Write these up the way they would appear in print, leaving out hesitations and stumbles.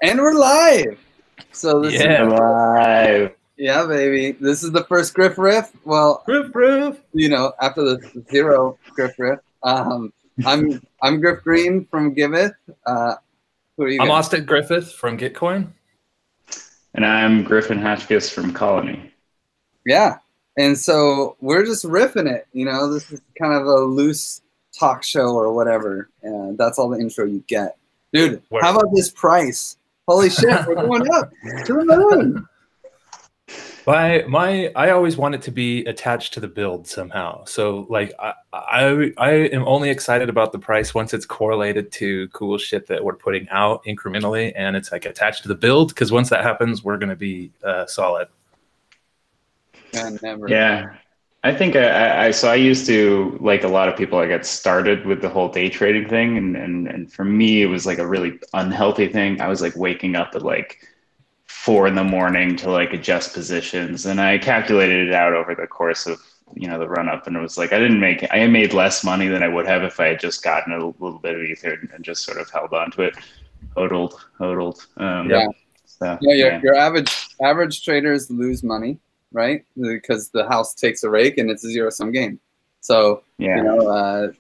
And we're live. So this is live. Yeah, baby. This is the first Griff Riff. Well, Griff Riff. You know, after the zero Griff Riff. I'm Griff Green from Giveth. Who are you? I'm Austin Griffith from Gitcoin. And I'm Griff and Griff from Colony. Yeah. And so we're just riffing it. You know, this is kind of a loose talk show or whatever. And that's all the intro you get. Dude, how about this price? Holy shit, we're going up to the moon. I always want it to be attached to the build somehow. So like I am only excited about the price once it's correlated to cool shit that we're putting out incrementally, and it's like attached to the build, because once that happens, we're gonna be solid. Yeah. I think I used to, like a lot of people, I got started with the whole day trading thing, and for me it was like a really unhealthy thing. I was like waking up at like 4 a.m. to like adjust positions, and I calculated it out over the course of, you know, the run up, and it was like I made less money than I would have if I had just gotten a little bit of ether and just sort of held on to it, hodled. Your average traders lose money, right? Because the house takes a rake and it's a zero-sum game. So you know,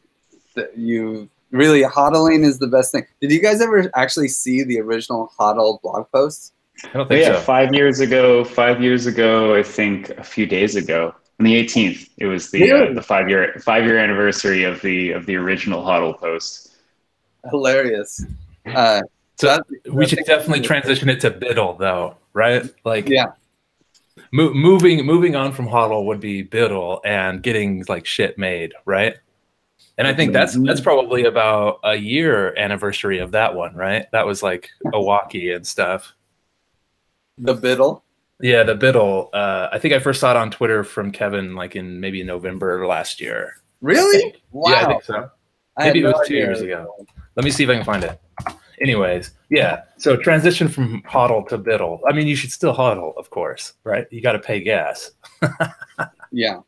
you really hodling is the best thing. Did you guys ever actually see the original hodl blog post? I don't think so. 5 years ago, I think a few days ago, on the 18th, it was the 5-year anniversary of the original hodl post. Hilarious. So we should definitely transition it to biddle, though, right? Like, yeah. Moving on from hodl would be biddle and getting like shit made, right? And I think that's probably about a year anniversary of that one, right? That was like Owaki and stuff. The biddle? Yeah, the biddle. I think I first saw it on Twitter from Kevin like in maybe November last year. Really? Wow. Yeah, I think so. Maybe it was 2 years ago. Let me see if I can find it. Anyways, yeah. So transition from hodl to biddle. I mean, you should still hodl, of course, right? You got to pay gas. Yeah,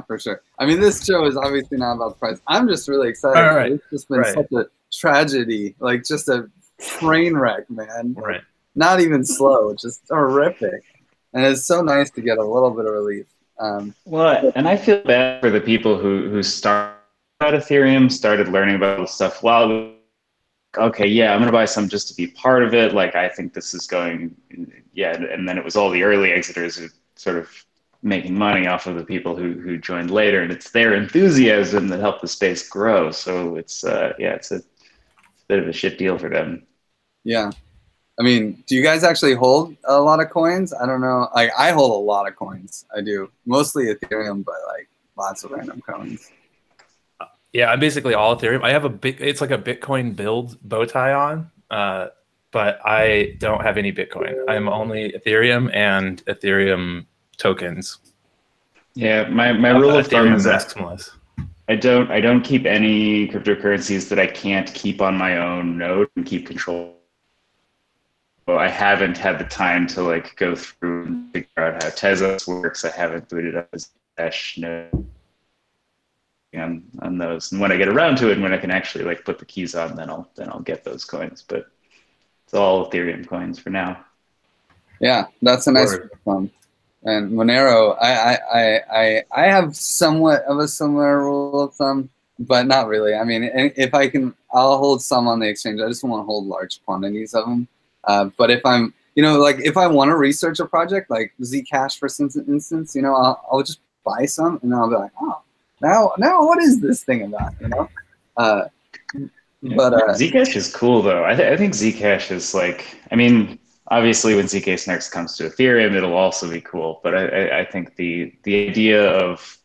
for sure. I mean, this show is obviously not about the price. I'm just really excited. All right. It's just been such a tragedy, like just a train wreck, man. Right. Not even slow, just horrific. And it's so nice to get a little bit of relief. Well, and I feel bad for the people who started Ethereum, started learning about this stuff. Well, okay, yeah, I'm going to buy some just to be part of it. Like, I think this is going, and then it was all the early exiters who sort of making money off of the people who joined later, and it's their enthusiasm that helped the space grow. So it's it's a bit of a shit deal for them. Yeah. I mean, do you guys actually hold a lot of coins? I don't know. Like, I hold a lot of coins. I do. Mostly Ethereum, but like lots of random coins. Yeah, I'm basically all Ethereum. I have it's like a Bitcoin build bow tie on, but I don't have any Bitcoin. I'm only Ethereum and Ethereum tokens. Yeah, my rule of thumb is maximalist. I don't keep any cryptocurrencies that I can't keep on my own node and keep control. Well, I haven't had the time to like go through and figure out how Tezos works. I haven't booted up a Dash node on those, and when I get around to it and when I can actually like put the keys on, then I'll get those coins. But it's all Ethereum coins for now. Yeah, that's a nice one. And Monero, I have somewhat of a similar rule of thumb, but not really. I mean, if I can, I'll hold some on the exchange. I just don't want to hold large quantities of them. But if I'm, you know, like if I want to research a project like Zcash, for instance, you know, I'll just buy some and then I'll be like, oh, now what is this thing about, you know? But Zcash is cool though. I think Zcash is like, I mean, obviously when Zcash next comes to Ethereum, it'll also be cool. But I think the idea of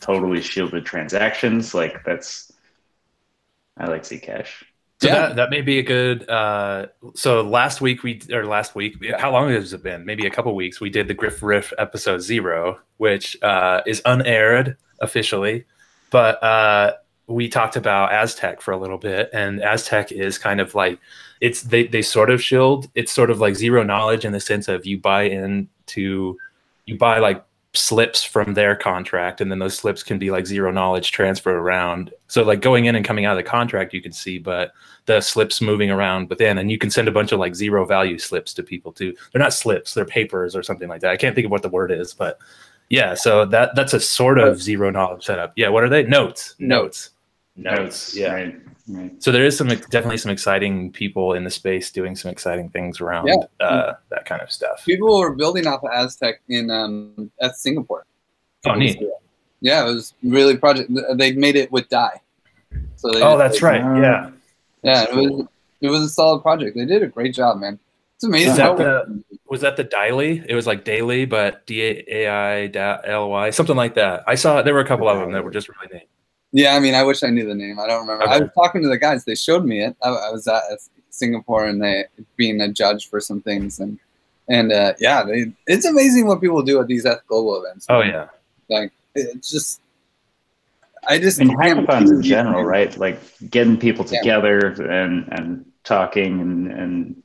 totally shielded transactions, like I like Zcash. So that may be a good. So last week, how long has it been? Maybe a couple weeks. We did the Griff Riff episode 0, which is unaired officially, but we talked about Aztec for a little bit, and Aztec is kind of like they sort of shield. It's sort of like zero knowledge in the sense of you buy like slips from their contract, and then those slips can be like zero knowledge transfer around. So like going in and coming out of the contract you can see, but the slips moving around within, and you can send a bunch of like zero value slips to people too. They're not slips, they're papers or something like that. I can't think of what the word is, but yeah, so that's a sort of zero knowledge setup. Yeah, what are they? Notes. Yeah. Right. So there is definitely some exciting people in the space doing some exciting things around that kind of stuff. People were building off of Aztec at Singapore. Oh, neat. Yeah, it was really project. They made it with dye. So that's right. Yeah. Yeah, it was a solid project. They did a great job, man. It's amazing. Was that the Daily? It was like Daily, but DAILY, something like that. I saw there were a couple of them that were just really neat. Yeah, I mean, I wish I knew the name. I don't remember. Okay. I was talking to the guys. They showed me it. I was at Singapore and they being a judge for some things, and it's amazing what people do at these global events. Oh yeah, like it's just. And hackathons in general, right? Like getting people together and talking and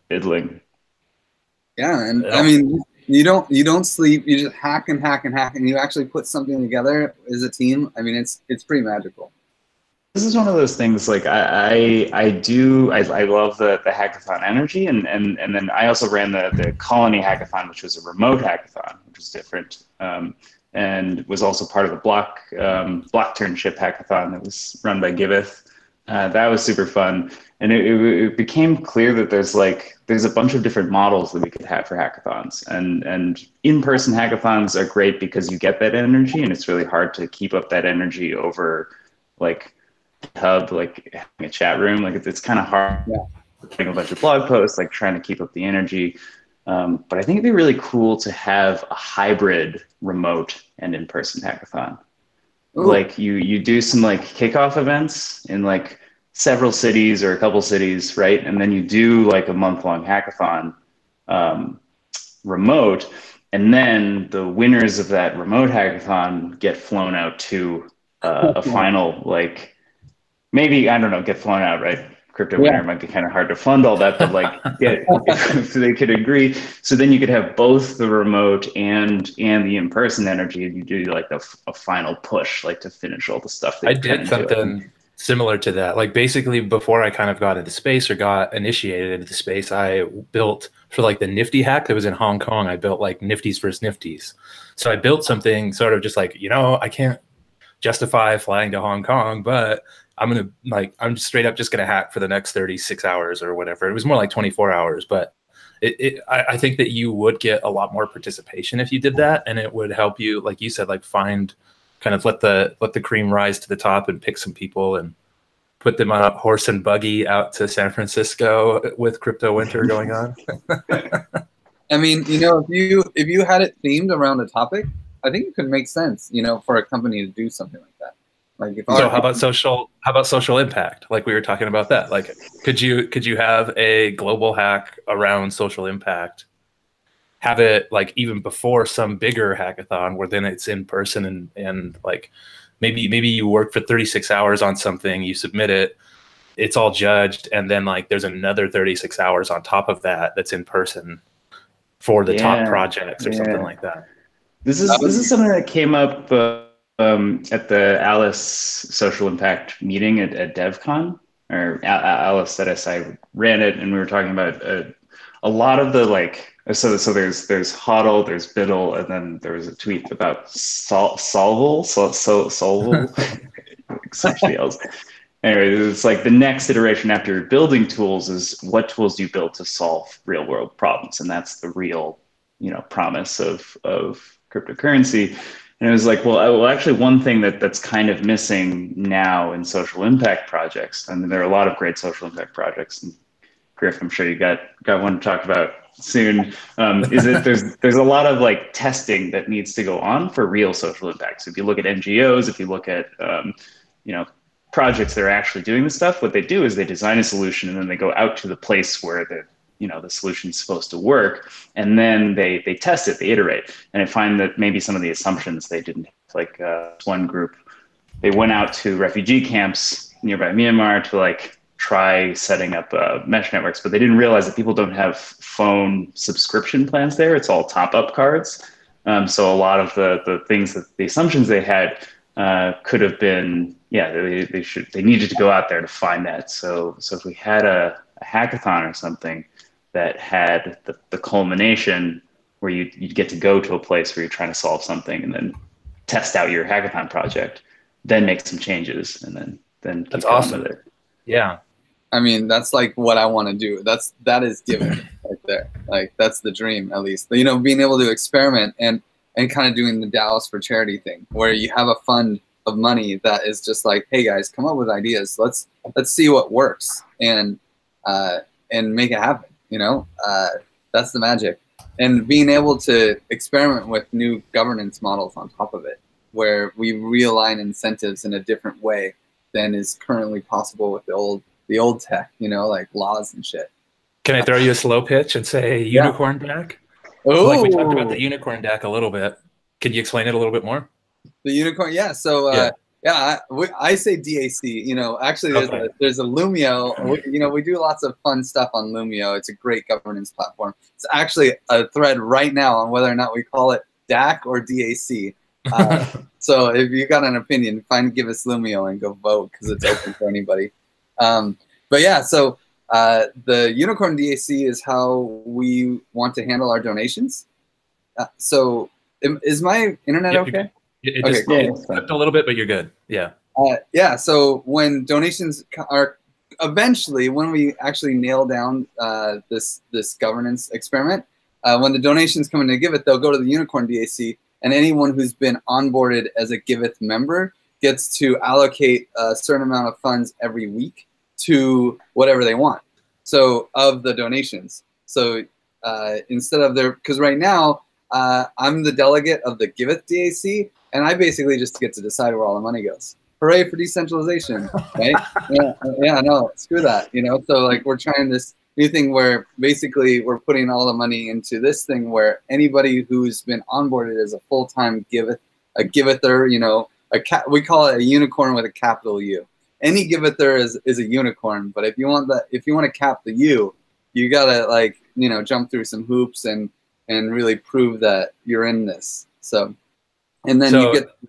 fiddling. Yeah, and I mean, you don't sleep. You just hack and hack and hack, and you actually put something together as a team. I mean, it's pretty magical. This is one of those things. Like I love the hackathon energy, and then I also ran the Colony hackathon, which was a remote hackathon, which was different. And was also part of the Blockturnship hackathon that was run by Giveth. That was super fun. And it became clear that there's a bunch of different models that we could have for hackathons. And in-person hackathons are great because you get that energy, and it's really hard to keep up that energy over like Hub, like having a chat room. Like it's kind of hard putting a bunch of blog posts, like trying to keep up the energy. But I think it'd be really cool to have a hybrid remote and in-person hackathon. Ooh. Like you do some like kickoff events in like several cities or a couple cities, right? And then you do like a month-long hackathon remote, and then the winners of that remote hackathon get flown out to a final, like maybe, I don't know, get flown out, right? Crypto winner might be kind of hard to fund all that, but like if they could agree. So then you could have both the remote and the in-person energy, and you do like a final push, like to finish all the stuff. I did something similar to that. Like basically before I kind of got into space or got initiated into the space, I built for like the Nifty hack that was in Hong Kong. I built like Nifties versus Nifties. So I built something sort of just like, I can't justify flying to Hong Kong, but I'm straight up just gonna hack for the next 36 hours or whatever. It was more like 24 hours, but I think that you would get a lot more participation if you did that, and it would help you, like you said, like find kind of let the cream rise to the top and pick some people and put them on a horse and buggy out to San Francisco with crypto winter going on. I mean, if you had it themed around a topic, I think it could make sense, for a company to do something like that. Like how about social impact? Like we were talking about that. Like could you have a global hack around social impact? Have it like even before some bigger hackathon where then it's in person and like maybe you work for 36 hours on something, you submit it, it's all judged, and then like there's another 36 hours on top of that's in person for the top projects or something like that. This is something that came up at the Alice Social Impact meeting at DevCon, or Alice at SI ran it, and we were talking about a lot of the like. So there's HODL, there's BIDL, and then there was a tweet about Solval, somebody else. Anyway, it's like the next iteration after building tools is what tools do you build to solve real world problems, and that's the real promise of cryptocurrency. And it was like, well, actually, one thing that's kind of missing now in social impact projects, and there are a lot of great social impact projects. And Griff, I'm sure you got one to talk about soon. Is that there's a lot of like testing that needs to go on for real social impact. So if you look at NGOs, if you look at projects that are actually doing this stuff, what they do is they design a solution and then they go out to the place where the solution's supposed to work, and then they test it, they iterate, and I find that maybe some of the assumptions they didn't have. Like one group, they went out to refugee camps nearby Myanmar to like try setting up mesh networks, but they didn't realize that people don't have phone subscription plans there. It's all top-up cards. So a lot of the things that the assumptions they had could have been, yeah, they needed to go out there to find that. So if we had a hackathon or something that had the culmination where you'd get to go to a place where you're trying to solve something and then test out your hackathon project, then make some changes, and then keep That's going awesome. with it. Yeah. I mean, that's like what I want to do. That is Giveth right there. Like that's the dream, at least. You know, being able to experiment and kind of doing the Dallas for charity thing, where you have a fund of money that is just like, hey guys, come up with ideas. Let's see what works and make it happen. You know, that's the magic. And being able to experiment with new governance models on top of it, where we realign incentives in a different way than is currently possible with the old tech, you know, like laws and shit. Can I throw you a slow pitch and say unicorn deck? Oh, Like we talked about the unicorn deck a little bit. Can you explain it a little bit more? The unicorn, yeah. So I say DAC. You know, actually, there's a Lumio. You know, we do lots of fun stuff on Lumio. It's a great governance platform. It's actually a thread right now on whether or not we call it DAC or DAC. So if you got an opinion, give us Lumio and go vote because it's open for anybody. But yeah, so the unicorn DAC is how we want to handle our donations. So is my internet okay? It just flipped a little bit, but you're good. Yeah. Yeah. So when donations are eventually, when we actually nail down this governance experiment, when the donations come in to Giveth, they'll go to the unicorn DAC, and anyone who's been onboarded as a Giveth member gets to allocate a certain amount of funds every week to whatever they want. So of the donations. So instead of because right now I'm the delegate of the Giveth DAC, and I basically just get to decide where all the money goes. Hooray for decentralization, right? Yeah, no, screw that, you know? So like we're trying this new thing where basically we're putting all the money into this thing where anybody who's been onboarded as a full-time Givether, you know, we call it a unicorn with a capital U. Any Givether is a unicorn, but if you want to cap the U, you gotta like, you know, jump through some hoops and really prove that you're in this. So, and then you get to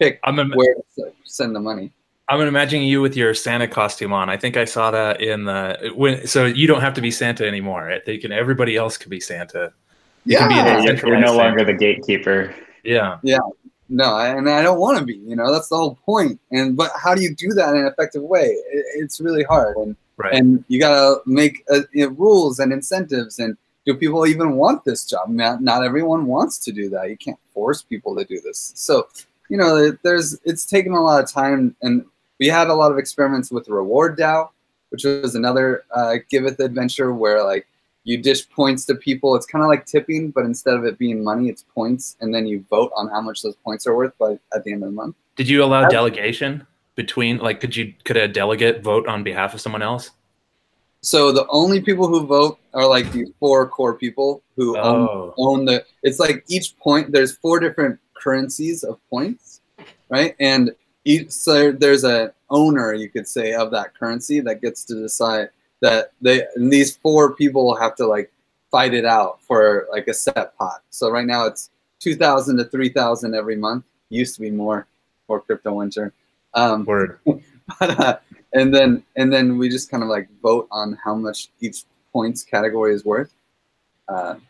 pick where to send the money. I'm imagining you with your Santa costume on. I think I saw that so you don't have to be Santa anymore. Everybody else could be Santa. You're no longer the gatekeeper. Yeah. Yeah. No, and I don't want to be, you know, that's the whole point. But how do you do that in an effective way? It's really hard. And you got to make rules and incentives. And do people even want this job? Not everyone wants to do that. You can't force people to do this. So, you know, it's taken a lot of time. And we had a lot of experiments with Reward DAO, which was another Giveth adventure where like you dish points to people. It's kind of like tipping, but instead of it being money, it's points, and then you vote on how much those points are worth at the end of the month. Did you allow delegation between, like, could a delegate vote on behalf of someone else? So the only people who vote are like these 4 core people who own the. It's like each point. There's 4 different currencies of points, right? And so there's an owner, you could say, of that currency that gets to decide that these 4 people have to like fight it out for like a set pot. So right now it's 2,000 to 3,000 every month. Used to be more for crypto winter. Word. But, and then we just kind of like vote on how much each points category is worth. But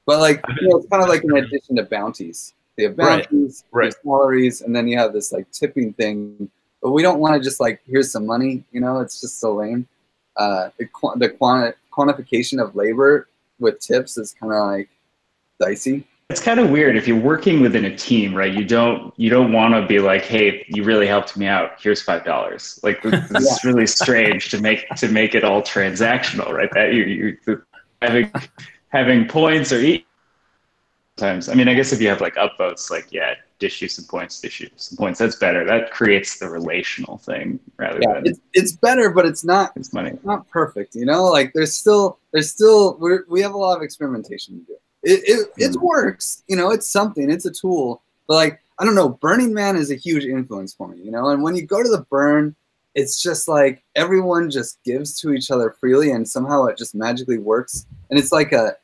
like, you know, it's kind of like in addition to bounties. They have bounties, there's salaries, and then you have this like tipping thing. But we don't want to just like, here's some money, you know, it's just so lame. The quantification of labor with tips is kind of like dicey. It's kind of weird if you're working within a team, right? You don't want to be like, hey, you really helped me out. Here's $5. Like this is really strange to make it all transactional, right? That you having points or times. I mean, I guess if you have like upvotes, like dish you some points. That's better. That creates the relational thing rather than it's better, but it's not. It's money. It's not perfect, you know. Like we have a lot of experimentation to do. It works, you know. It's something. It's a tool. But like I don't know, Burning Man is a huge influence for me, you know. And when you go to the burn, it's just like everyone just gives to each other freely, and somehow it just magically works. And it's like a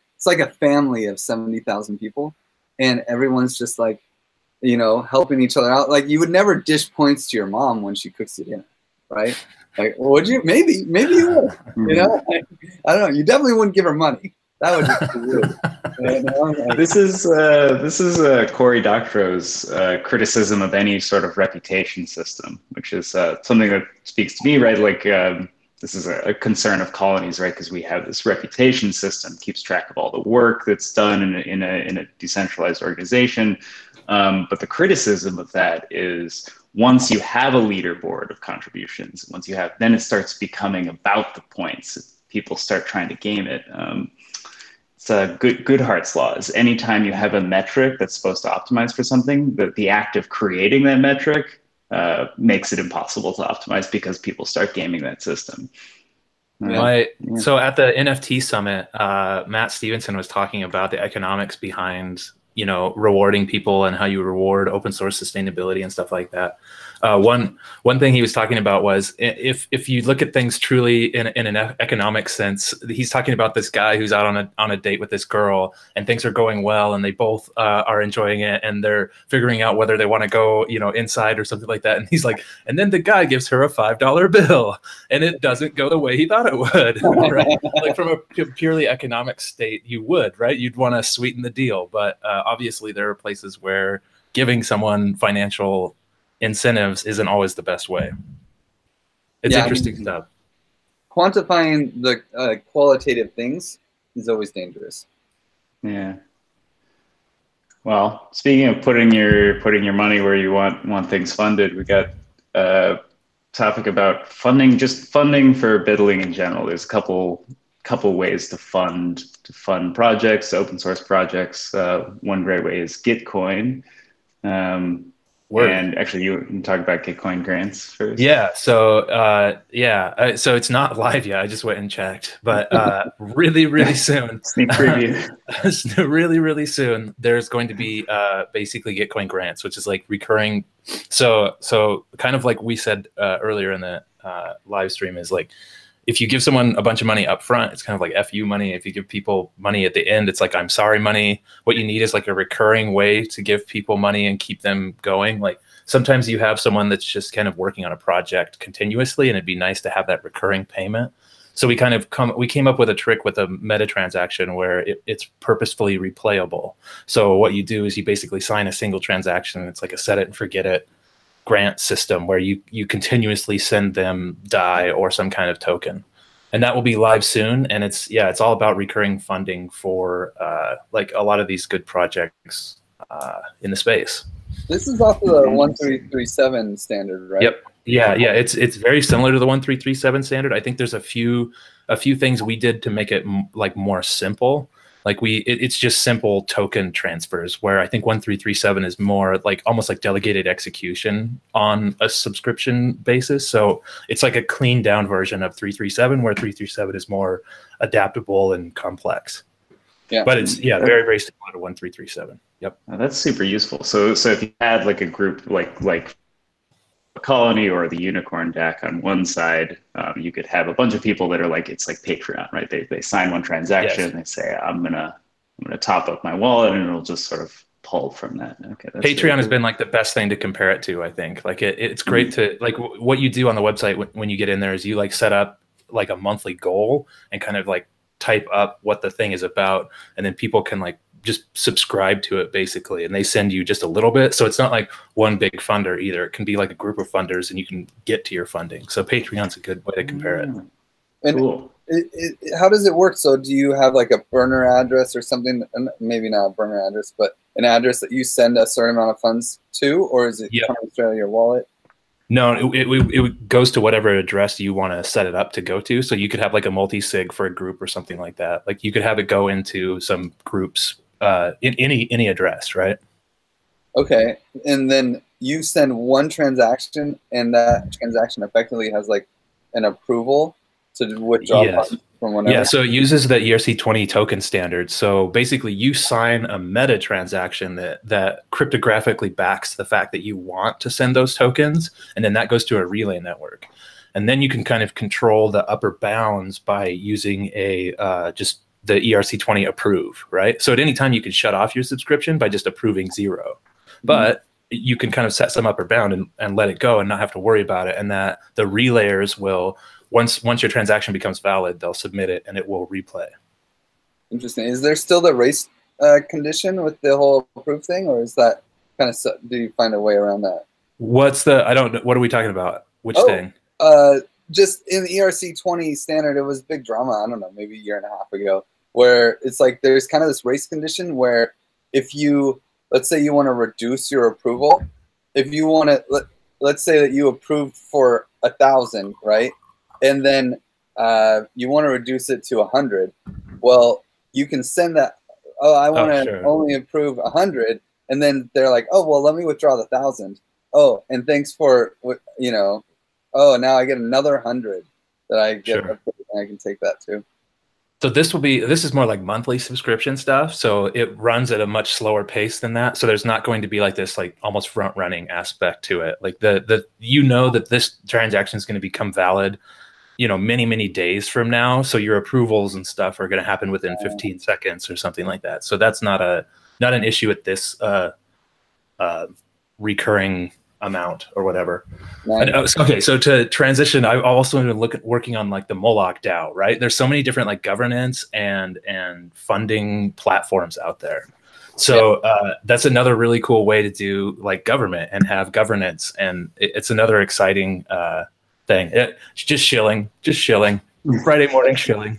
family of 70,000 people. and everyone's just like, you know, helping each other out. Like you would never dish points to your mom when she cooks you dinner, right? Like, would you? Maybe you would. You know, like, I don't know. You definitely wouldn't give her money. That would just be weird. You know? Like, this is Cory Doctorow's criticism of any sort of reputation system, which is something that speaks to me, right? Like this is a concern of colonies, right? Because we have this reputation system, keeps track of all the work that's done in a decentralized organization. But the criticism of that is once you have a leaderboard of contributions, then it starts becoming about the points. People start trying to game it. It's a Goodhart's law is anytime you have a metric that's supposed to optimize for something, the act of creating that metric makes it impossible to optimize because people start gaming that system. So at the NFT summit, Matt Stevenson was talking about the economics behind, you know, rewarding people and how you reward open source sustainability and stuff like that. One thing he was talking about was if you look at things truly in an economic sense, he's talking about this guy who's out on a date with this girl and things are going well and they both are enjoying it and they're figuring out whether they want to go, you know, inside or something like that. And he's like, and then the guy gives her a $5 bill and it doesn't go the way he thought it would, right? Like from a purely economic state, you would, right? You'd want to sweeten the deal. But obviously there are places where giving someone financial incentives isn't always the best way. It's interesting stuff. Quantifying the qualitative things is always dangerous. Yeah. Well, speaking of putting your money where you want things funded, we got a topic about funding, just funding for biddling in general. There's a couple ways to fund projects, open source projects. One great way is Gitcoin. And actually, you can talk about Gitcoin grants first. Yeah. So so it's not live yet. I just went and checked, but really soon. Sneak preview. really soon. There's going to be basically Gitcoin grants, which is like recurring. So kind of like we said earlier in the live stream is like, if you give someone a bunch of money up front, it's kind of like FU money. If you give people money at the end, it's like I'm sorry money. What you need is like a recurring way to give people money and keep them going. Like sometimes you have someone that's just kind of working on a project continuously, and it'd be nice to have that recurring payment. So we came up with a trick with a meta transaction where it's purposefully replayable. So what you do is you basically sign a single transaction. It's like a set it and forget it grant system where you continuously send them DAI or some kind of token, and that will be live soon. And it's all about recurring funding for like a lot of these good projects in the space. This is off of the 1337 standard, right? Yep. Yeah. It's very similar to the 1337 standard. I think there's a few things we did to make it like more simple. Like it's just simple token transfers, where I think 1337 is more like almost like delegated execution on a subscription basis. So it's like a cleaned down version of 337, where 337 is more adaptable and complex. Yeah. But it's very, very similar to 1337. Yep. Oh, that's super useful. So if you had like a group like a colony or the unicorn DAC on one side, you could have a bunch of people that are like, it's like Patreon, right? They sign one transaction, yes. They say, I'm gonna top up my wallet, and it'll just sort of pull from that. Okay. Patreon has been like the best thing to compare it to, I think. Like it's great to like what you do on the website when you get in there is you like set up like a monthly goal and kind of like type up what the thing is about, and then people can like just subscribe to it basically, and they send you just a little bit. So it's not like one big funder either. It can be like a group of funders, and you can get to your funding. So Patreon's a good way to compare it. And cool. How does it work? So do you have like a burner address or something? Maybe not a burner address, but an address that you send a certain amount of funds to, or is it coming straight out of your wallet? No, it goes to whatever address you want to set it up to go to. So you could have like a multi-sig for a group or something like that. Like you could have it go into some groups in any address, right? Okay, and then you send one transaction, and that transaction effectively has like an approval to withdraw funds from whenever. Yeah, so it uses the ERC20 token standard. So basically, you sign a meta transaction that cryptographically backs the fact that you want to send those tokens, and then that goes to a relay network. And then you can kind of control the upper bounds by using a just the ERC20 approve, right? So at any time you can shut off your subscription by just approving 0. But you can kind of set some upper bound and let it go and not have to worry about it. And that the relayers will, once your transaction becomes valid, they'll submit it and it will replay. Interesting. Is there still the race condition with the whole approve thing, or is that kind of, do you find a way around that? What are we talking about? Which thing? Just in the ERC20 standard, it was big drama, I don't know, maybe a year and a half ago, where it's like there's kind of this race condition where if you, let's say you want to reduce your approval, if you want to, let's say that you approved for 1,000, right? And then you want to reduce it to 100. Well, you can send that, oh, I want to only approve 100. And then they're like, oh, well, let me withdraw the 1,000. Oh, and thanks for, you know, oh, now I get another 100 that I get, and I can take that too. So this is more like monthly subscription stuff. So it runs at a much slower pace than that. So there's not going to be like this like almost front running aspect to it. Like you know that this transaction is going to become valid, you know, many days from now. So your approvals and stuff are going to happen within 15 seconds or something like that. So that's not an issue at this recurring amount or whatever. Nice. Okay, so to transition, I've also been working on like the Moloch DAO, right? There's so many different like governance and funding platforms out there. So that's another really cool way to do like government and have governance, and it's another exciting thing. Just shilling, Friday morning shilling.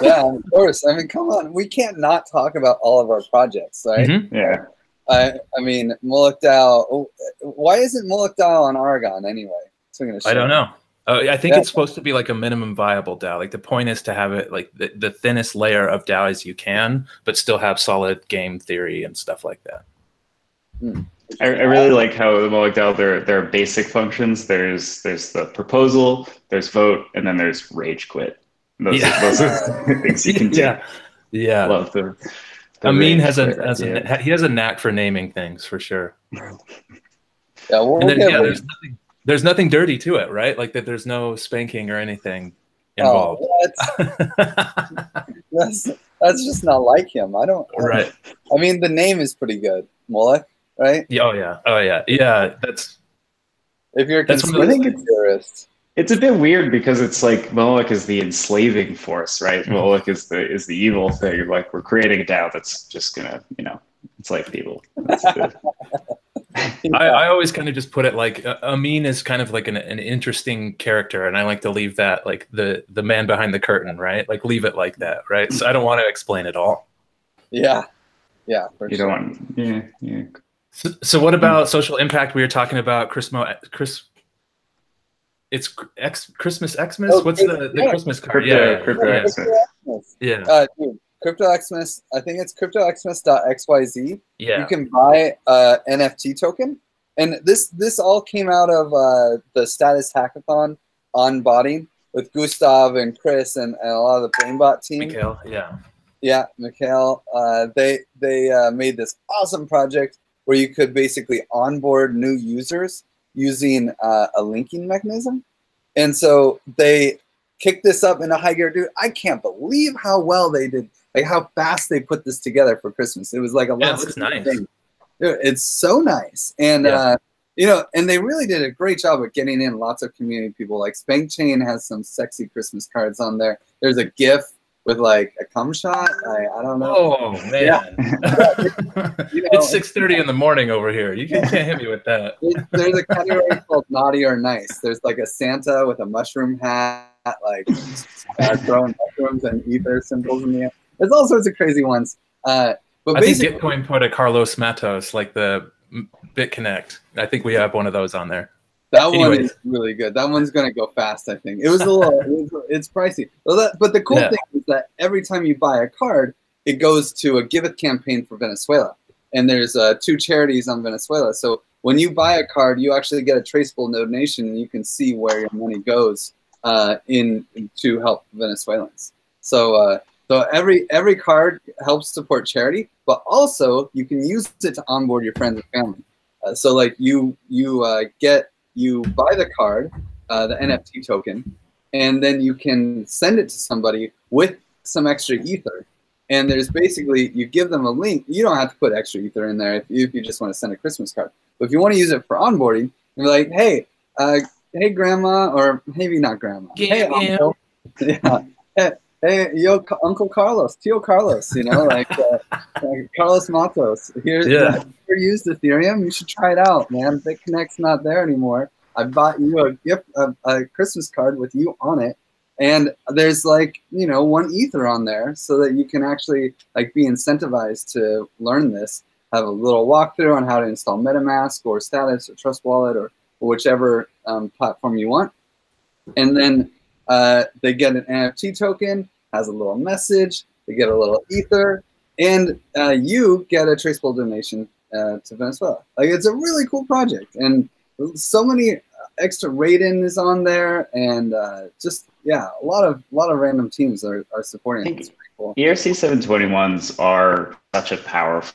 Yeah, of course. I mean, come on, we can't not talk about all of our projects, right? Mm-hmm. Yeah. I mean, Moloch DAO. Why isn't Moloch DAO on Aragon anyway? I don't know. I think it's supposed to be like a minimum viable DAO. Like the point is to have it like the thinnest layer of DAO as you can, but still have solid game theory and stuff like that. I really like how the Moloch DAO, there are basic functions. There's the proposal, there's vote, and then there's rage quit. Those are things you can do. Yeah. Love the Amin has he has a knack for naming things for sure. There's nothing dirty to it, right? Like that there's no spanking or anything involved. That's just not like him. Right. I mean, the name is pretty good, Moloch, right? Oh yeah. That's if you're a conspiracy theorist. It's a bit weird because it's like Moloch is the enslaving force, right? Mm-hmm. Moloch is the evil thing. Like we're creating a DAO that's just gonna, enslave people. I always kind of just put it like Amin is kind of like an interesting character, and I like to leave that like the man behind the curtain, right? Like leave it like that, right? So I don't want to explain it all. Yeah. You don't want. Yeah. So what about social impact? We were talking about It's Christmas Xmas? What's the Christmas card? Crypto Xmas. Dude, Crypto Xmas, I think it's cryptoxmas.xyz. Yeah. You can buy an NFT token. And this all came out of the Status Hackathon on botting with Gustav and Chris and a lot of the BrainBot team. Mikhail, yeah. Yeah, Mikhail. They made this awesome project where you could basically onboard new users using a linking mechanism. And so they kicked this up into high gear. Dude, I can't believe how well they did, like how fast they put this together for Christmas. It was like a lot of nice. Dude, it's so nice. And, and they really did a great job of getting in lots of community people. Like Spank Chain has some sexy Christmas cards on there. There's a GIF with like a cum shot. I don't know. Oh man, yeah. It's 6:30 in the morning over here. You can't hit me with that. There's a category called naughty or nice. There's like a Santa with a mushroom hat, like throwing mushrooms and ether symbols in the air. There's all sorts of crazy ones. But I think Bitcoin put a Carlos Matos, like the BitConnect. I think we have one of those on there. That one is really good. That one's going to go fast, I think. It was a little, it's pricey. But the cool thing is that every time you buy a card, it goes to a Giveth campaign for Venezuela. And there's 2 charities on Venezuela. So when you buy a card, you actually get a traceable donation, and you can see where your money goes to help Venezuelans. So every card helps support charity, but also you can use it to onboard your friends and family. So like you buy the card, the NFT token, and then you can send it to somebody with some extra ether. And there's basically, you give them a link. You don't have to put extra Ether in there if you just want to send a Christmas card. But if you want to use it for onboarding, you're like, hey, hey, grandma, or maybe not grandma. Hey, uncle. Yeah. Hey, yo, Uncle Carlos, Tio Carlos, like Carlos Matos. Here's Yeah. Have you ever used Ethereum? You should try it out, man. BitConnect's not there anymore. I bought you a gift, a Christmas card with you on it. And there's like, 1 Ether on there so that you can actually like be incentivized to learn this. Have a little walkthrough on how to install MetaMask or Status or Trust Wallet or whichever platform you want. And then they get an NFT token, has a little message, they get a little Ether, and you get a traceable donation to Venezuela. Like, it's a really cool project. And so many extra Raiden is on there, and just a lot of random teams are supporting it. It's pretty cool. ERC 721s are such a powerful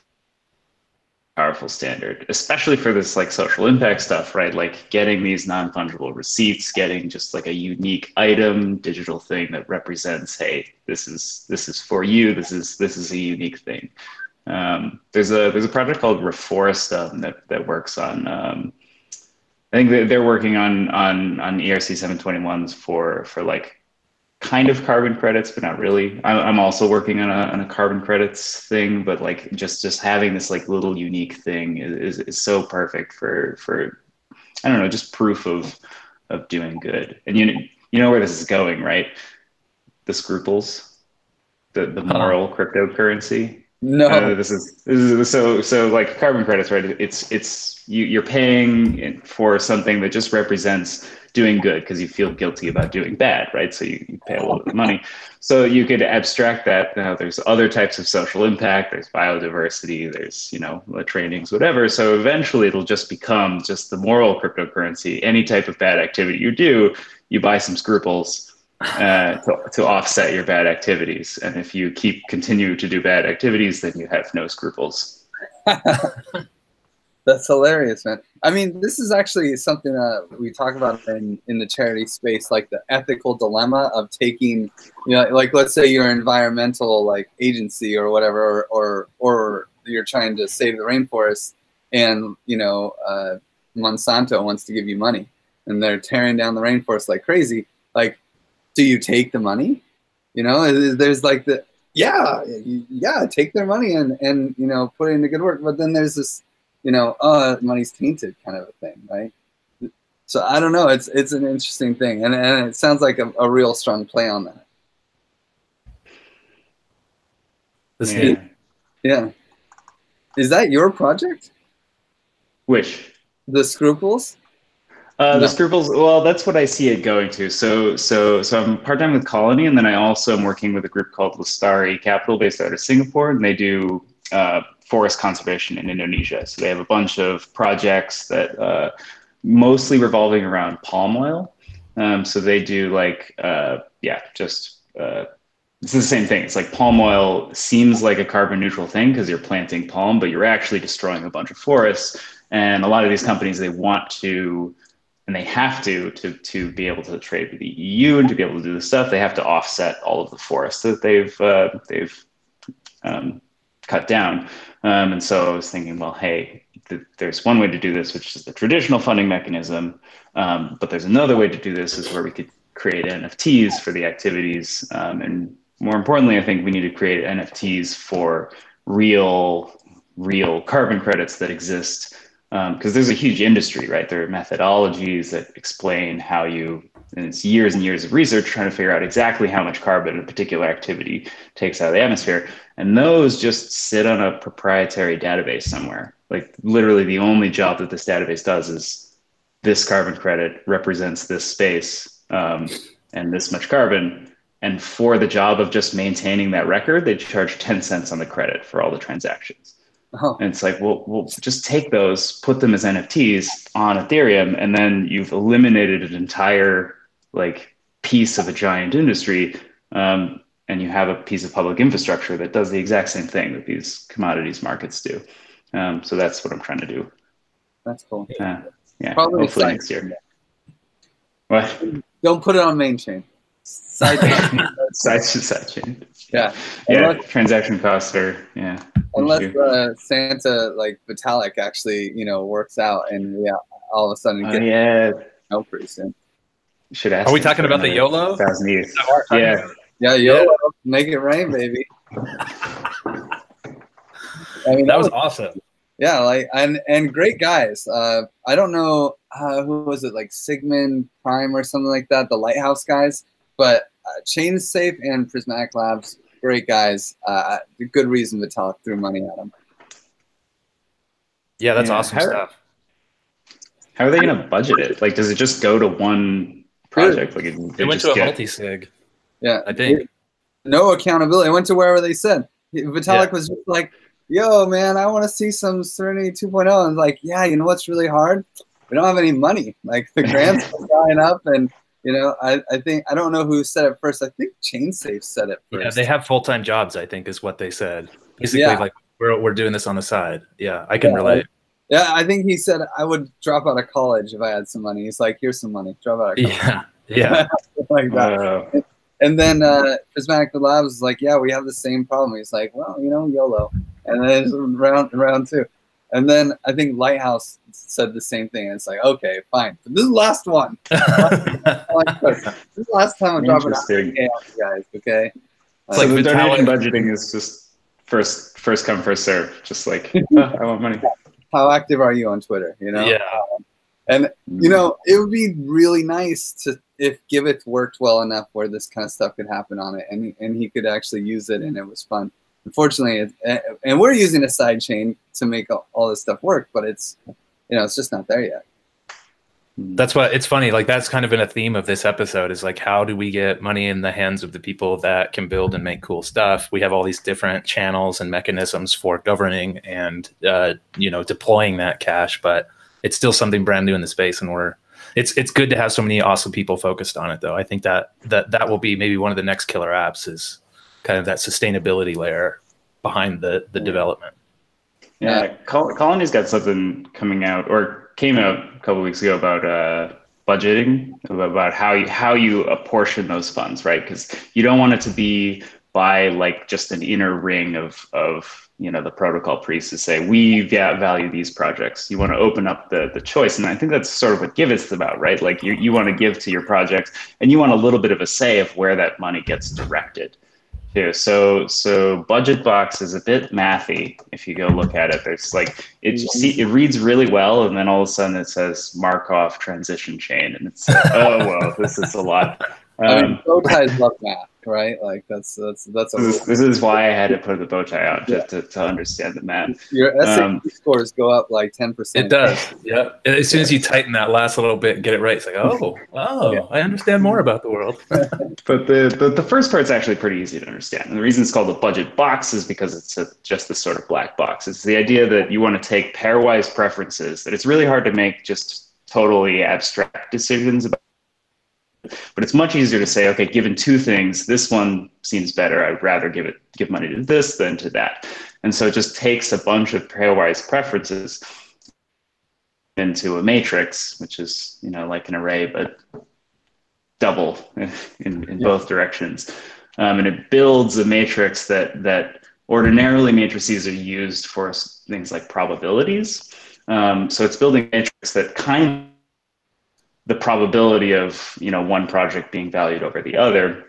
standard, especially for this like social impact stuff, right? Like getting these non-fungible receipts, getting just like a unique item, digital thing that represents, hey, this is for you. This is a unique thing. There's a project called Reforestum that works on. I think they're working on ERC 721s for like kind of carbon credits, but not really. I'm also working on a carbon credits thing, but like just having this like little unique thing is so perfect for I don't know, just proof of doing good. And you know where this is going, right? The scruples, the moral cryptocurrency. No, this is so like carbon credits, right? It's you're paying for something that just represents doing good because you feel guilty about doing bad, right? So you pay a little bit of money. So you could abstract that. Now there's other types of social impact. There's biodiversity. There's trainings, whatever. So eventually it'll just become just the moral cryptocurrency. Any type of bad activity you do, you buy some scruples to offset your bad activities. And if you continue to do bad activities, then you have no scruples. That's hilarious, man. I mean, this is actually something we talk about in the charity space, like the ethical dilemma of taking, like let's say you're an environmental like agency or whatever, or you're trying to save the rainforest, and Monsanto wants to give you money, and they're tearing down the rainforest like crazy. Like, do you take the money? There's like take their money and put it into good work. But then there's this, money's tainted kind of a thing, right? So I don't know. It's an interesting thing, and it sounds like a real strong play on that. Yeah. Is that your project? Which? The Scruples? The Scruples, well, that's what I see it going to. So I'm part-time with Colony, and then I also am working with a group called Lestari Capital based out of Singapore, and they do forest conservation in Indonesia. So they have a bunch of projects that mostly revolving around palm oil. So they do like, it's the same thing. It's like palm oil seems like a carbon neutral thing because you're planting palm, but you're actually destroying a bunch of forests. And a lot of these companies, they want to, and they have to be able to trade with the EU and to be able to do this stuff, they have to offset all of the forests that they've cut down. And so I was thinking, well, hey, there's one way to do this, which is the traditional funding mechanism. But there's another way to do this is where we could create NFTs for the activities. And more importantly, I think we need to create NFTs for real carbon credits that exist. Because there's a huge industry, right? There are methodologies that explain how and it's years and years of research trying to figure out exactly how much carbon a particular activity takes out of the atmosphere. And those just sit on a proprietary database somewhere. Like literally the only job that this database does is this carbon credit represents this space and this much carbon. And for the job of just maintaining that record, they charge 10 cents on the credit for all the transactions. Oh. And it's like, well, we'll just take those, put them as NFTs on Ethereum, and then you've eliminated an entire like piece of a giant industry, and you have a piece of public infrastructure that does the exact same thing that these commodities markets do. So that's what I'm trying to do. That's cool. Yeah, probably hopefully next year. What? Don't put it on main chain. Side chain. Yeah. Yeah. Transaction costs are, yeah. Unless Santa, like Vitalik, actually, works out and we all of a sudden get pretty soon. Should ask. Are we talking about the YOLO? 1,000 years. Yeah. Yeah, YOLO. Make it rain, baby. I mean, that was awesome. Yeah, and great guys. I don't know who was it, like Sigmund Prime or something like that, the Lighthouse guys. But ChainSafe and Prismatic Labs, great guys. Good reason Vitalik threw money at them. Yeah, that's awesome stuff. How are they going to budget it? Like, does it just go to one project? Like, it went to a multi-sig. Yeah, I think. No accountability. It went to wherever they said. Vitalik was just like, yo, man, I want to see some Serenity 2.0. And like, yeah, you know what's really hard? We don't have any money. Like, the grants are drying up. And, I think, I don't know who said it first. I think ChainSafe said it first. Yeah, they have full-time jobs, I think, is what they said. Basically, like, we're doing this on the side. Yeah, I can relate. Yeah, I think he said I would drop out of college if I had some money. He's like, here's some money. Drop out of college. Yeah. Like that. And then Prismatic Labs was like, yeah, we have the same problem. He's like, well, YOLO. And then it's round two. And then I think Lighthouse said the same thing. And it's like, okay, fine. But this is the last one. This is the last time I'm dropping out on you guys, okay? It's like the donation budgeting is just first come, first serve. Just like, I want money. How active are you on Twitter? Yeah. And it would be really nice if Giveth worked well enough where this kind of stuff could happen on it, and he could actually use it, and it was fun. Unfortunately, and we're using a side chain to make all this stuff work, but it's it's just not there yet. That's what it's funny. Like, that's kind of been a theme of this episode, is like, how do we get money in the hands of the people that can build and make cool stuff? We have all these different channels and mechanisms for governing and deploying that cash, but it's still something brand new in the space, and it's good to have so many awesome people focused on it, though. I think that will be maybe one of the next killer apps, is kind of that sustainability layer behind the development. Yeah, Colony's got something coming out, or came out a couple of weeks ago, about budgeting, about how you apportion those funds, right? Because you don't want it to be by like just an inner ring of the protocol priests to say, we value these projects. You want to open up the choice. And I think that's sort of what Giveth's about, right? Like, you want to give to your projects, and you want a little bit of a say of where that money gets directed too. So Budget Box is a bit mathy. If you go look at it, there's like, it reads really well, and then all of a sudden it says Markov transition chain, and it's like, oh, well, this is a lot. I mean, bow ties love math, right? Like, this is why I had to put the bow tie on to understand the math. Your SAT scores go up like 10%. It does. Yeah. As soon as you tighten that last little bit and get it right, it's like, I understand more about the world. But the first part's actually pretty easy to understand. And the reason it's called a budget box is because it's just this sort of black box. It's the idea that you want to take pairwise preferences, that it's really hard to make just totally abstract decisions about. But it's much easier to say, okay, given two things, this one seems better. I'd rather give money to this than to that. And so it just takes a bunch of pairwise preferences into a matrix, which is, like an array, but double in both directions. And it builds a matrix that ordinarily matrices are used for things like probabilities. So it's building a matrix that the probability of one project being valued over the other,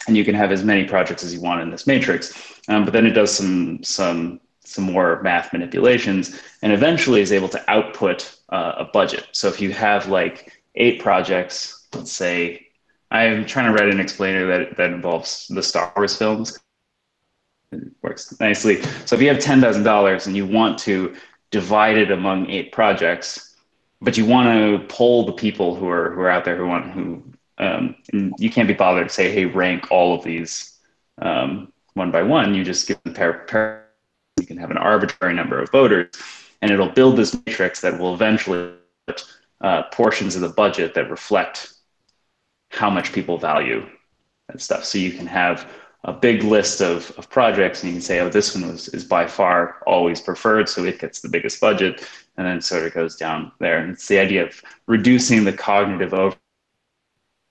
and you can have as many projects as you want in this matrix. But then it does some more math manipulations, and eventually is able to output a budget. So if you have like 8 projects, let's say, I'm trying to write an explainer that involves the Star Wars films. It works nicely. So if you have $10,000 and you want to divide it among 8 projects, but you want to poll the people who are out there and you can't be bothered to say, hey, rank all of these one by one. You just give them pair. You can have an arbitrary number of voters, and it'll build this matrix that will eventually put portions of the budget that reflect how much people value that stuff. So you can have a big list of projects, and you can say, oh, this one is by far always preferred, so it gets the biggest budget, and then sort of goes down there. And it's the idea of reducing the cognitive over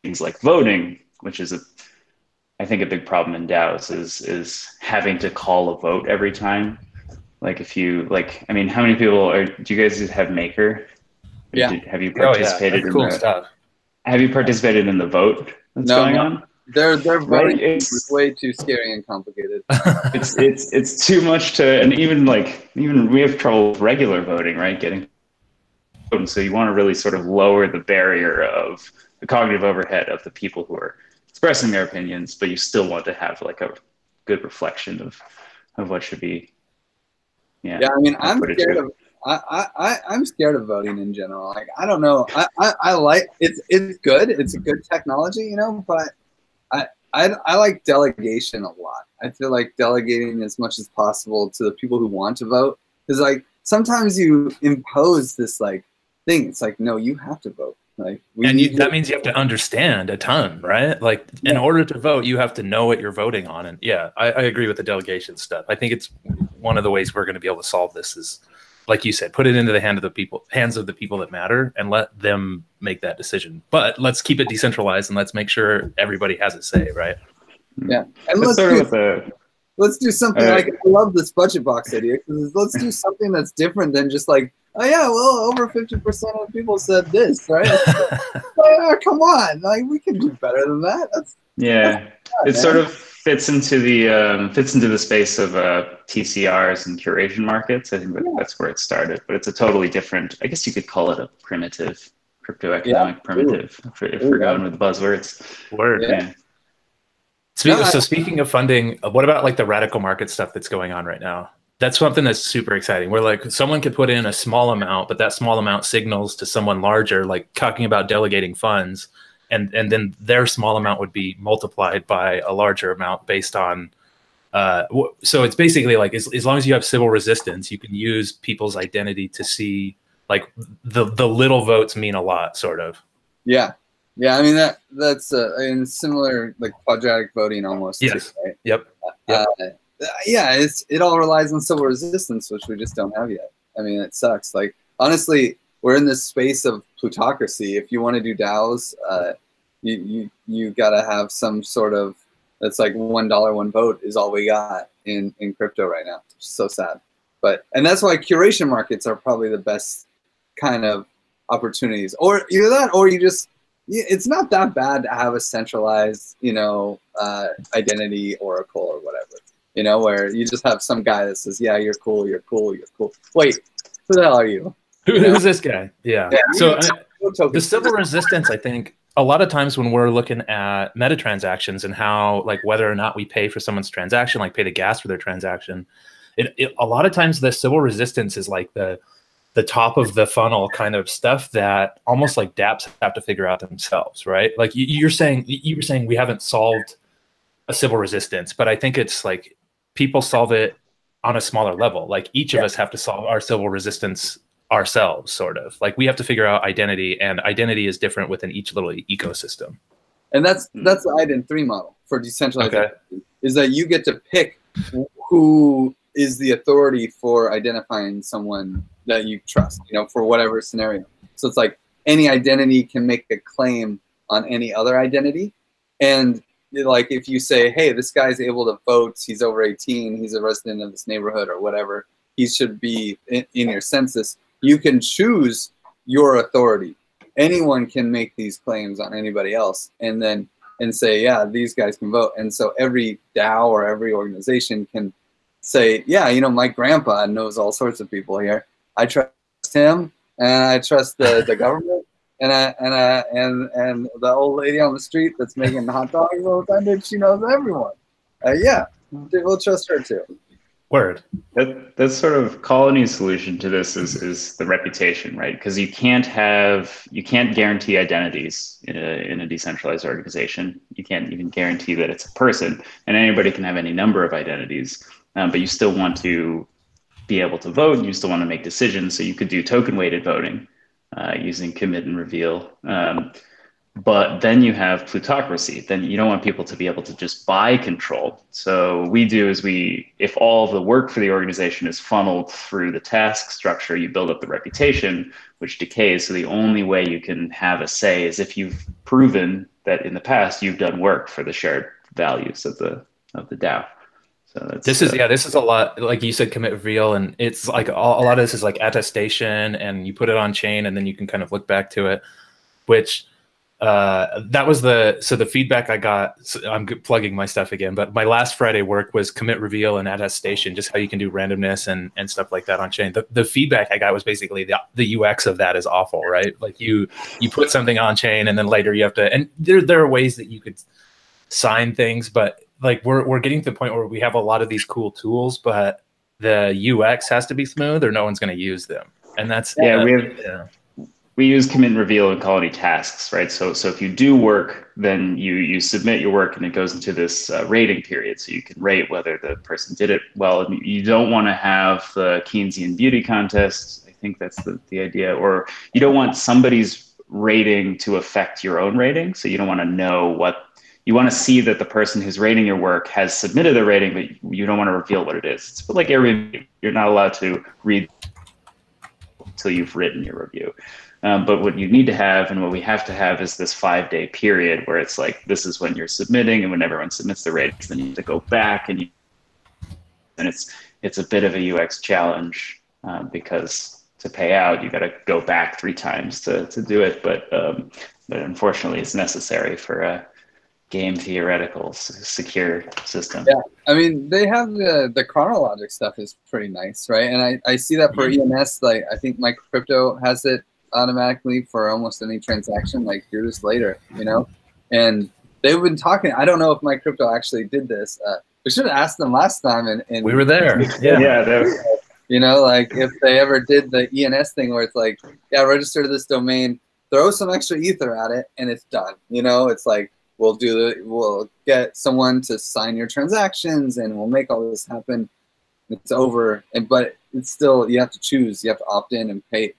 things like voting, which is I think a big problem in DAOs is having to call a vote every time. Like if you like, I mean, how many people do you guys have Maker? Yeah. Have you participated in cool stuff? Have you participated in the vote that's going on? Their voting Right? is way too scary and complicated. It's too much to, and even we have trouble with regular voting, right? Getting voting. So you want to really sort of lower the barrier of the cognitive overhead of the people who are expressing their opinions, but you still want to have like a good reflection of what should be. Yeah, I mean, I'm scared of. I'm scared of voting in general. Like, I don't know. I like it's good. It's a good technology, you know, but I like delegation a lot. I feel like delegating as much as possible to the people who want to vote. Because like sometimes you impose this like thing. It's like, no, you have to vote. Like that means you have to understand a ton, right? Like in order to vote, you have to know what you're voting on. And yeah, I agree with the delegation stuff. I think it's one of the ways we're going to be able to solve this is, like you said, put it into the hands of the people that matter and let them make that decision. But let's keep it decentralized and let's make sure everybody has a say, right? Yeah. And let's do something like, I love this budget box idea, because let's do something that's different than just like, oh yeah, well, over 50% of people said this, right? Come on, like we can do better than that. That's it sort of fits into the space of TCRs and curation markets. I think that's where it started, but it's a totally different. I guess you could call it a primitive crypto economic primitive if we're going with the buzzwords. Word. Yeah. So speaking of funding, what about like the radical market stuff that's going on right now? That's something that's super exciting. Where like someone could put in a small amount, but that small amount signals to someone larger, like talking about delegating funds, and then their small amount would be multiplied by a larger amount based on. So it's basically like as long as you have civil resistance, you can use people's identity to see like the little votes mean a lot, sort of. Yeah. Yeah, I mean that's similar like quadratic voting almost. Yes. Too, right? Yep. Yeah, it all relies on civil resistance, which we just don't have yet. I mean, it sucks. Like honestly, we're in this space of plutocracy. If you want to do DAOs, you gotta have some sort of that's like $1 one vote is all we got in crypto right now. It's so sad. And that's why curation markets are probably the best kind of opportunities. Or either that, or you just it's not that bad to have a centralized, identity oracle or whatever, where you just have some guy that says, yeah, you're cool, you're cool, you're cool. Wait, who the hell are you? Who's this guy? Yeah. So the civil resistance, I think, a lot of times when we're looking at meta transactions and how, like, whether or not we pay for someone's transaction, like pay the gas for their transaction, a lot of times the civil resistance is like the top of the funnel kind of stuff that almost like dApps have to figure out themselves, right? Like you were saying we haven't solved a civil resistance, but I think it's like people solve it on a smaller level. Like each of us have to solve our civil resistance ourselves, sort of. Like we have to figure out identity, and identity is different within each little ecosystem. And that's the IDEN 3 model for decentralized identity, is that you get to pick who is the authority for identifying someone that you trust, for whatever scenario. So it's like any identity can make a claim on any other identity. And like if you say, hey, this guy's able to vote, he's over 18, he's a resident of this neighborhood or whatever, he should be in your census, you can choose your authority. Anyone can make these claims on anybody else and say, yeah, these guys can vote. And so every DAO or every organization can say, yeah, my grandpa knows all sorts of people here. I trust him, and I trust the government, and the old lady on the street that's making hot dogs all the time. She knows everyone. Yeah, we'll trust her too. Word. That's sort of Colony's solution to this is the reputation, right? Because you can't guarantee identities in a decentralized organization. You can't even guarantee that it's a person, and anybody can have any number of identities. But you still want to be able to vote, and you still want to make decisions. So you could do token weighted voting using commit and reveal. But then you have plutocracy. Then you don't want people to be able to just buy control. So what we do is if all of the work for the organization is funneled through the task structure, you build up the reputation, which decays. So the only way you can have a say is if you've proven that in the past you've done work for the shared values of the DAO. So that's, this is a lot, like you said, commit reveal, and it's like a lot of this is like attestation, and you put it on chain, and then you can kind of look back to it, which that was the feedback I got. So I'm plugging my stuff again, but my last Friday work was commit reveal and attestation, just how you can do randomness and stuff like that on chain. The feedback I got was basically the UX of that is awful, right? Like you put something on chain, and then later you have to, and there are ways that you could sign things, but like we're getting to the point where we have a lot of these cool tools, but the UX has to be smooth or no one's going to use them. And that's we use commit and reveal in Colony tasks, right? So if you do work, then you submit your work, and it goes into this rating period. So you can rate whether the person did it well. And you don't want to have the Keynesian beauty contest. I think that's the idea. Or you don't want somebody's rating to affect your own rating. So you don't want to know what, you want to see that the person who's rating your work has submitted a rating, but you don't want to reveal what it is. It's like a review. You're not allowed to read until you've written your review. But what you need to have, and what we have to have, is this 5-day period where it's like, this is when you're submitting, and when everyone submits the ratings, then you have to go back, and it's a bit of a UX challenge because to pay out, you got to go back 3 times to do it. But unfortunately, it's necessary for a game theoretical secure system. Yeah, I mean, they have the chronologic stuff is pretty nice, right? And I see that for ENS, like I think my crypto has it automatically for almost any transaction, like years later, you know. And they've been talking. I don't know if my crypto actually did this. We should have asked them last time, and we were there. Yeah. You know, like if they ever did the ENS thing where it's like, yeah, register this domain, throw some extra ether at it, and it's done. You know, it's like we'll get someone to sign your transactions, and we'll make all this happen. It's over, but it's still, you have to choose. You have to opt in and pay.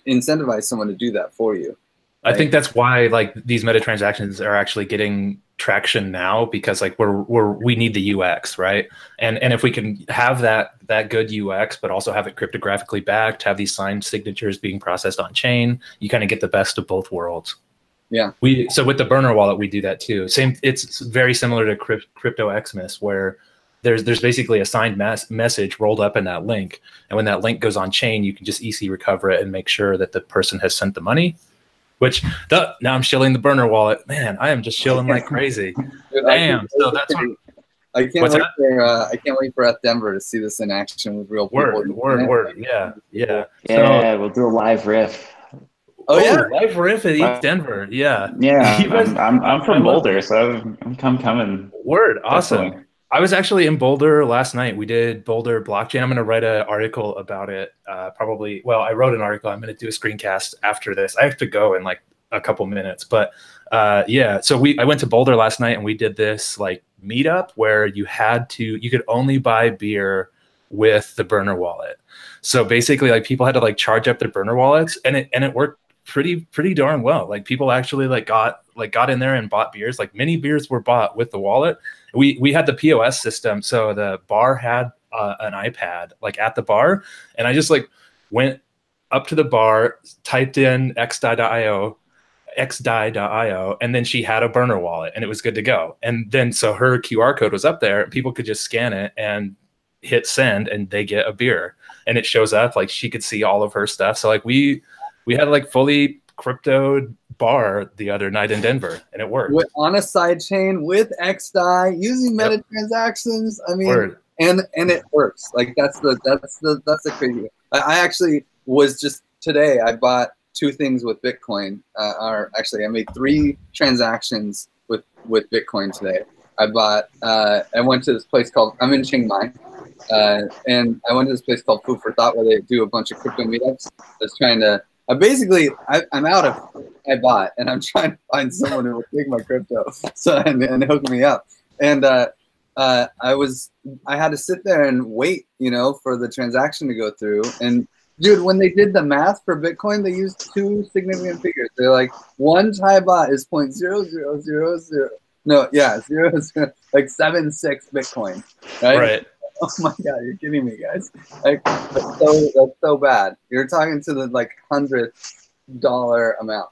Incentivize someone to do that for you. I think that's why like these meta transactions are actually getting traction now, because like we need the UX, right? And if we can have that good UX, but also have it cryptographically backed, have these signed signatures being processed on chain, you kind of get the best of both worlds. Yeah. So with the burner wallet, we do that too. It's very similar to Crypto Xmas, where there's basically a signed message rolled up in that link. And when that link goes on chain, you can just easily recover it and make sure that the person has sent the money, which now I'm shilling the burner wallet. Man, I am just shilling like crazy. Damn. So that's what, I can't wait for Denver to see this in action with real people. Word. Yeah. So, we'll do a live riff. Oh yeah, live riff at East Denver. Yeah. I'm from Boulder, so I'm coming. Word. Awesome. Definitely. I was actually in Boulder last night. We did Boulder blockchain. I'm going to write an article about it. I wrote an article. I'm going to do a screencast after this. I have to go in like a couple minutes, but So I went to Boulder last night, and we did this like meetup where you could only buy beer with the burner wallet. So basically, like people had to like charge up their burner wallets, and it worked pretty darn well. Like people actually got in there and bought beers. Like many beers were bought with the wallet. We had the POS system, so the bar had an iPad like at the bar, and I just like went up to the bar, typed in xdai.io, and then she had a burner wallet, and it was good to go. And then so her QR code was up there, and people could just scan it and hit send, and they get a beer, and it shows up. Like she could see all of her stuff. So like we had like fully crypto bar the other night in Denver, and it worked on a side chain with XDAI using meta transactions. I mean, and it works. Like that's the crazy. I actually was just today. I bought 2 things with Bitcoin. I made 3 transactions with Bitcoin today. I went to this place called, I'm in Chiang Mai, and I went to this place called Food for Thought where they do a bunch of crypto meetups. I was trying to. I'm out of I bought, and I'm trying to find someone who will take my crypto and hook me up. And I had to sit there and wait, for the transaction to go through. And dude, when they did the math for Bitcoin, they used 2 significant figures. They're like 1 Thai baht is 0.0000. No, yeah, 0.76 Bitcoin, right? Oh my God, you're kidding me, guys! Like that's so bad. You're talking to the like $100 amount,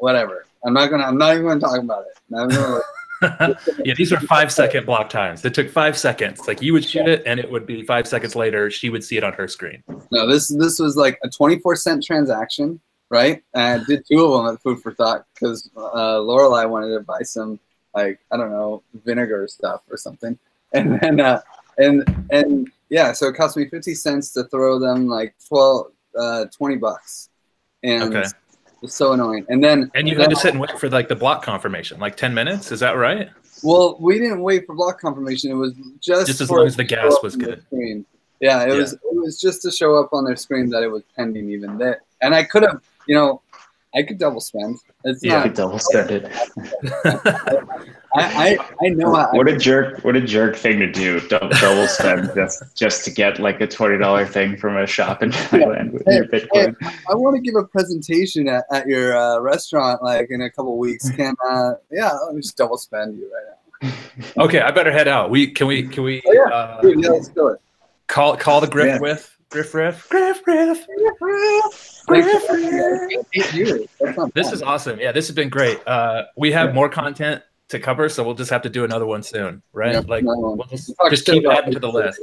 whatever. I'm not even gonna talk about it. Yeah, these are 5-second block times. It took 5 seconds. Like you would shoot it, and it would be 5 seconds later. She would see it on her screen. No, this was like a 24-cent transaction, right? And I did 2 of them at Food for Thought because Lorelai wanted to buy some, like, I don't know, vinegar stuff or something, and then and yeah, so it cost me 50 cents to throw them like $20, and Okay. it's so annoying. And then And you had to sit and wait for like the block confirmation, like 10 minutes. Is that right? well, we didn't wait for block confirmation. It was just as long as the gas was good. Screen. Yeah, it was just to show up on their screen that it was pending even there. And I could have, I could double spend. It's Yeah, not double spend it. I know how. What a jerk thing to do. Double spend just to get like a $20 thing from a shop in Thailand with your Bitcoin. Hey, I want to give a presentation at your restaurant like in a couple weeks. Let me just double spend you right now. Okay, I better head out. Can we? Dude, let's do it. Call the Griff with Griff Riff. Griff Riff. This is awesome. Yeah, this has been great. We have more content to cover, so we'll just have to do another one soon, right? Yeah, we'll just keep adding to the list.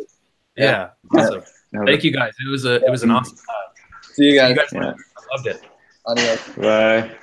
Yeah, awesome. Thank you guys. It was an awesome time. See you guys. I loved it. Adios. Bye.